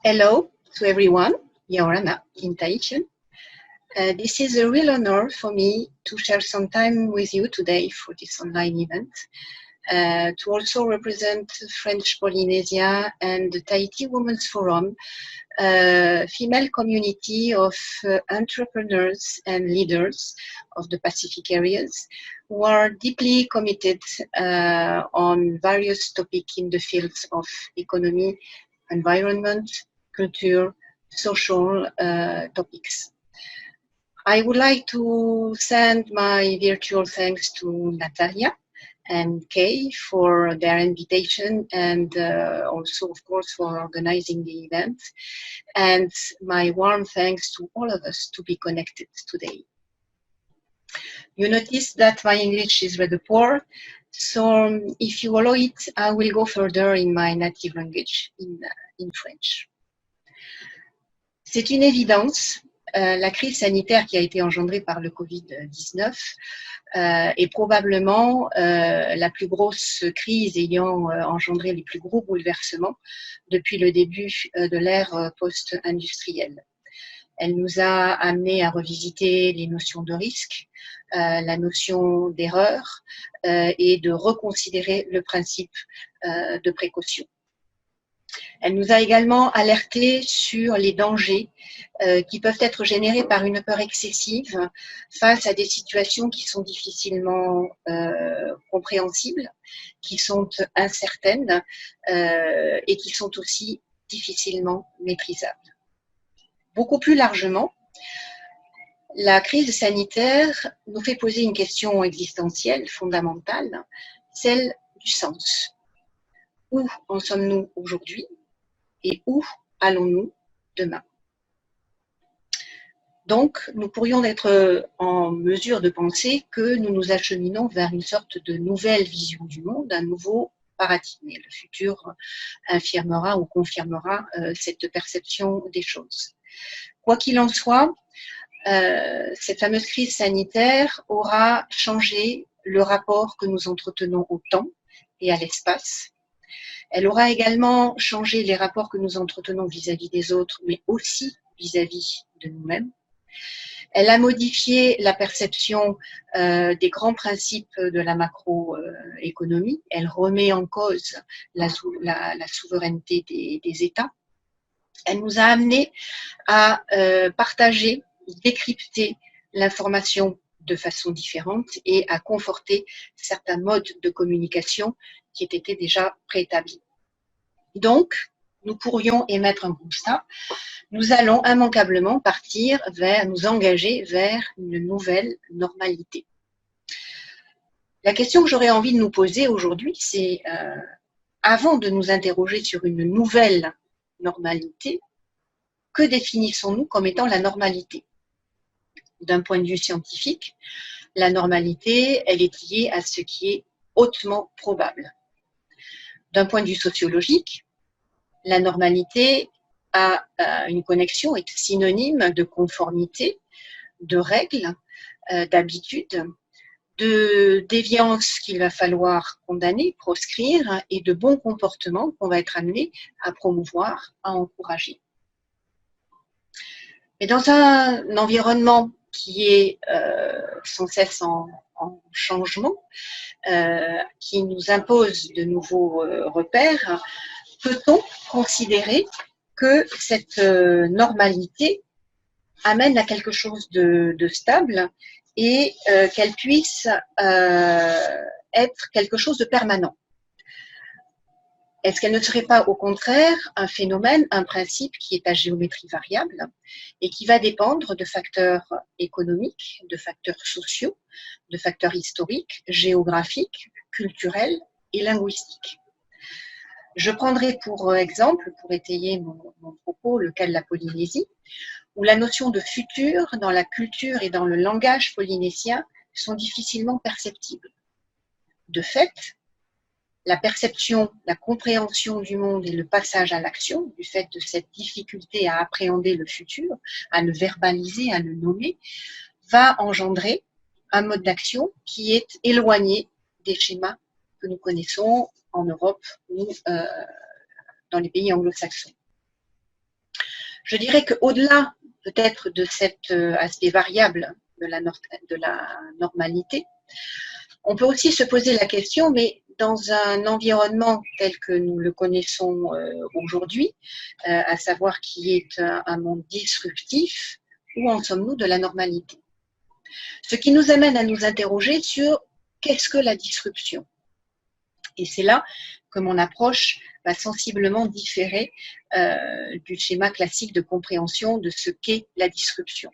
Hello to everyone, Yorana in Tahitian. This is a real honor for me to share some time with you today for this online event, to also represent French Polynesia and the Tahiti Women's Forum, a female community of entrepreneurs and leaders of the Pacific areas who are deeply committed on various topics in the fields of economy, environment, culture, social topics. I would like to send my virtual thanks to Natalia and Kay for their invitation and also, of course, for organizing the event. And my warm thanks to all of us to be connected today. You notice that my English is rather poor, so if you allow it, I will go further in my native language, in French. C'est une évidence, la crise sanitaire qui a été engendrée par le Covid-19 est probablement la plus grosse crise ayant engendré les plus gros bouleversements depuis le début de l'ère post-industrielle. Elle nous a amené à revisiter les notions de risque, la notion d'erreur et de reconsidérer le principe de précaution. Elle nous a également alertés sur les dangers qui peuvent être générés par une peur excessive face à des situations qui sont difficilement compréhensibles, qui sont incertaines et qui sont aussi difficilement maîtrisables. Beaucoup plus largement, la crise sanitaire nous fait poser une question existentielle fondamentale, celle du sens. Où en sommes-nous aujourd'hui et où allons-nous demain? Donc, nous pourrions être en mesure de penser que nous nous acheminons vers une sorte de nouvelle vision du monde, un nouveau paradigme. Le futur infirmera ou confirmera cette perception des choses. Quoi qu'il en soit, cette fameuse crise sanitaire aura changé le rapport que nous entretenons au temps et à l'espace. Elle aura également changé les rapports que nous entretenons vis-à-vis des autres, mais aussi vis-à-vis de nous-mêmes. Elle a modifié la perception des grands principes de la macroéconomie. Elle remet en cause la souveraineté des États. Elle nous a amené à partager, décrypter l'information de façon différente et à conforter certains modes de communication qui étaient déjà préétablis. Donc, nous pourrions émettre un constat. Nous allons immanquablement nous engager vers une nouvelle normalité. La question que j'aurais envie de nous poser aujourd'hui, c'est avant de nous interroger sur une nouvelle normalité, que définissons-nous comme étant la normalité? D'un point de vue scientifique, la normalité, elle est liée à ce qui est hautement probable. D'un point de vue sociologique, la normalité a une connexion, est synonyme de conformité, de règles, d'habitudes, de déviances qu'il va falloir condamner, proscrire et de bons comportements qu'on va être amené à promouvoir, à encourager. Mais dans un environnement qui est sans cesse en changement, qui nous impose de nouveaux repères, peut-on considérer que cette normalité amène à quelque chose de stable et qu'elle puisse être quelque chose de permanent? Est-ce qu'elle ne serait pas au contraire un phénomène, un principe qui est à géométrie variable et qui va dépendre de facteurs économiques, de facteurs sociaux, de facteurs historiques, géographiques, culturels et linguistiques? Je prendrai pour exemple, pour étayer mon propos, le cas de la Polynésie, où la notion de futur dans la culture et dans le langage polynésien sont difficilement perceptibles. De fait, la perception, la compréhension du monde et le passage à l'action, du fait de cette difficulté à appréhender le futur, à le verbaliser, à le nommer, va engendrer un mode d'action qui est éloigné des schémas que nous connaissons en Europe ou dans les pays anglo-saxons. Je dirais qu'au-delà peut-être de cet aspect variable de la normalité, on peut aussi se poser la question, mais dans un environnement tel que nous le connaissons aujourd'hui, à savoir qui est un monde disruptif, où en sommes-nous de la normalité? Ce qui nous amène à nous interroger sur qu'est-ce que la disruption? Et c'est là que mon approche va sensiblement différer du schéma classique de compréhension de ce qu'est la disruption.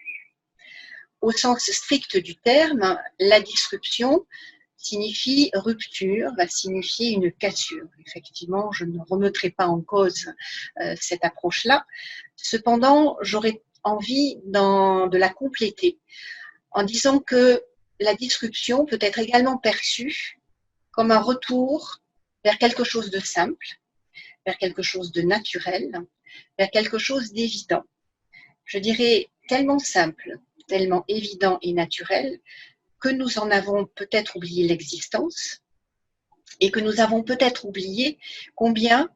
Au sens strict du terme, la disruption signifie rupture, va signifier une cassure. Effectivement, je ne remettrai pas en cause cette approche-là. Cependant, j'aurais envie de la compléter en disant que la disruption peut être également perçue comme un retour vers quelque chose de simple, vers quelque chose de naturel, vers quelque chose d'évident. Je dirais tellement simple, tellement évident et naturel que nous en avons peut-être oublié l'existence et que nous avons peut-être oublié combien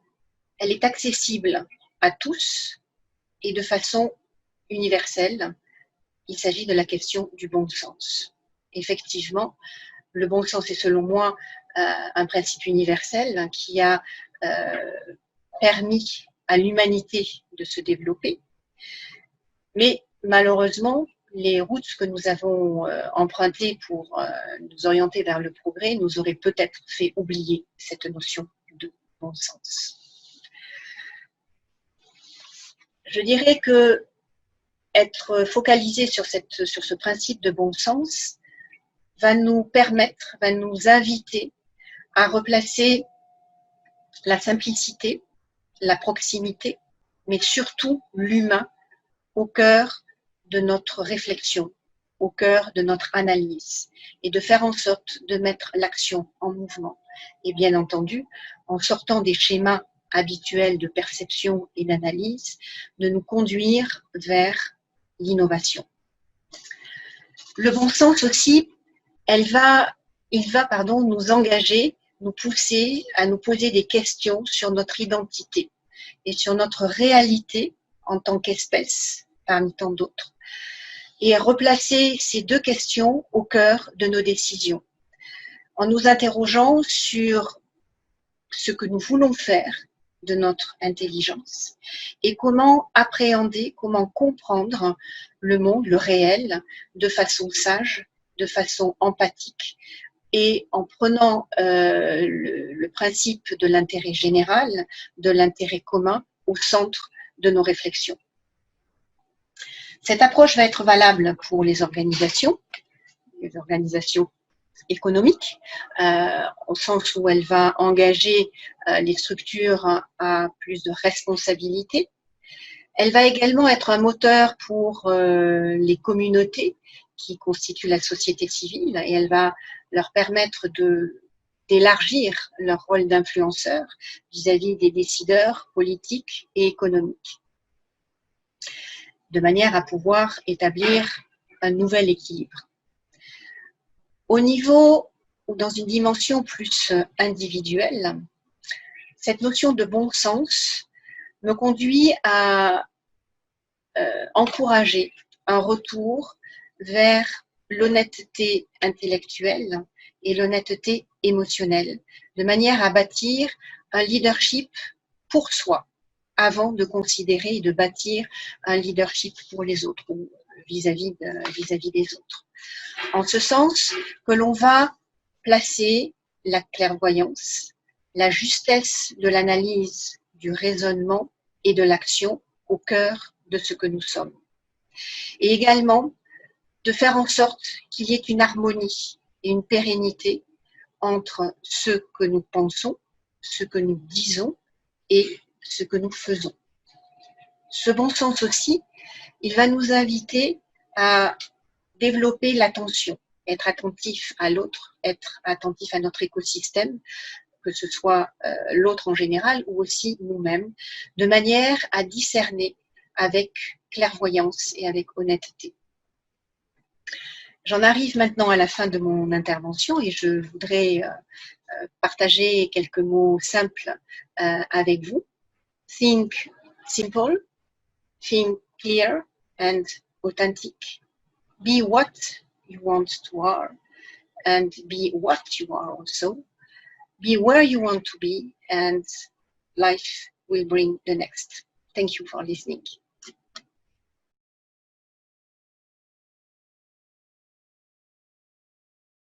elle est accessible à tous et de façon universelle. Il s'agit de la question du bon sens. Effectivement, le bon sens est selon moi un principe universel qui a permis à l'humanité de se développer. Mais malheureusement, les routes que nous avons empruntées pour nous orienter vers le progrès nous auraient peut-être fait oublier cette notion de bon sens. Je dirais que être focalisé sur ce principe de bon sens va nous permettre, va nous inviter à replacer la simplicité, la proximité, mais surtout l'humain au cœur de notre réflexion, au cœur de notre analyse, et de faire en sorte de mettre l'action en mouvement. Et bien entendu, en sortant des schémas habituels de perception et d'analyse, de nous conduire vers l'innovation. Le bon sens aussi, il va nous engager, nous pousser à nous poser des questions sur notre identité et sur notre réalité en tant qu'espèce, parmi tant d'autres, et replacer ces deux questions au cœur de nos décisions, en nous interrogeant sur ce que nous voulons faire de notre intelligence et comment appréhender, comment comprendre le monde, le réel, de façon sage, de façon empathique, et en prenant le principe de l'intérêt général, de l'intérêt commun au centre de nos réflexions. Cette approche va être valable pour les organisations économiques, au sens où elle va engager les structures à plus de responsabilité. Elle va également être un moteur pour les communautés qui constituent la société civile, et elle va leur permettre d'élargir leur rôle d'influenceur vis-à-vis des décideurs politiques et économiques, de manière à pouvoir établir un nouvel équilibre. Au niveau ou dans une dimension plus individuelle, cette notion de bon sens me conduit à encourager un retour vers l'honnêteté intellectuelle et l'honnêteté émotionnelle, de manière à bâtir un leadership pour soi, avant de considérer et de bâtir un leadership pour les autres ou vis-à-vis des autres. En ce sens que l'on va placer la clairvoyance, la justesse de l'analyse, du raisonnement et de l'action au cœur de ce que nous sommes. Et également de faire en sorte qu'il y ait une harmonie et une pérennité entre ce que nous pensons, ce que nous disons et ce que nous faisons. Ce bon sens aussi, il va nous inviter à développer l'attention, être attentif à l'autre, être attentif à notre écosystème, que ce soit l'autre en général ou aussi nous-mêmes, de manière à discerner avec clairvoyance et avec honnêteté. J'en arrive maintenant à la fin de mon intervention et je voudrais partager quelques mots simples avec vous. Think simple, think clear and authentic. Be what you want to are, and be what you are also. Be where you want to be, and life will bring the next. Thank you for listening.